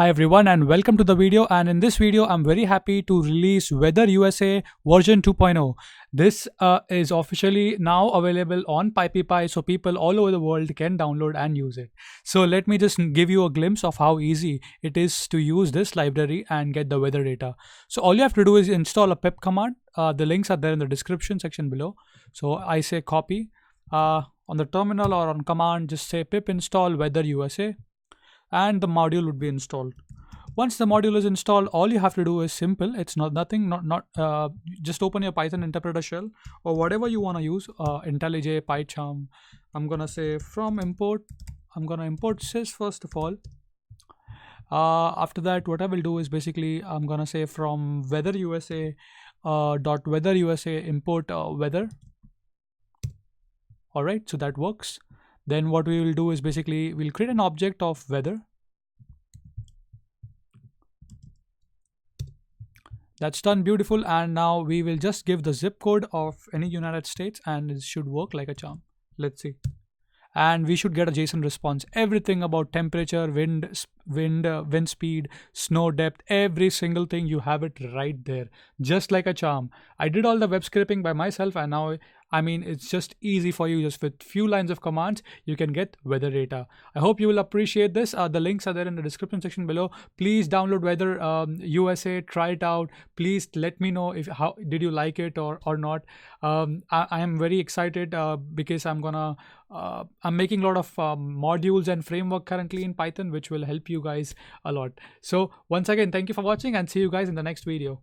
Hi everyone and welcome to the video, and in this video I'm very happy to release Weather USA version 2.0. This is officially now available on PyPI, so people all over the world can download and use it. So let me just give you a glimpse of how easy it is to use this library and get the weather data. So all you have to do is install a pip command. The links are there in the description section below. So I say copy on the terminal or on command, just say pip install weather USA and the module would be installed. Once the module is installed, all you have to do is simple. It's not just open your Python interpreter shell or whatever you want to use, IntelliJ, PyCharm. I'm gonna say from import, I'm gonna import sys first of all. After that, what I will do is basically I'm gonna say from weather USA dot weather USA import weather. All right, so that works. Then what we will do is basically we'll create an object of weather. That's done, beautiful. And now we will just give the zip code of any United States and it should work like a charm. Let's see. And we should get a JSON response. Everything about temperature, wind speed, snow depth, every single thing, you have it right there, just like a charm. I did all the web scraping by myself, and now it's just easy for you. Just with few lines of commands, you can get weather data. I hope you will appreciate this. The links are there in the description section below. Please download Weather USA, try it out. Please let me know if how did you like it or not. I am very excited because I'm making a lot of modules and framework currently in Python, which will help you guys a lot. So once again, thank you for watching and see you guys in the next video.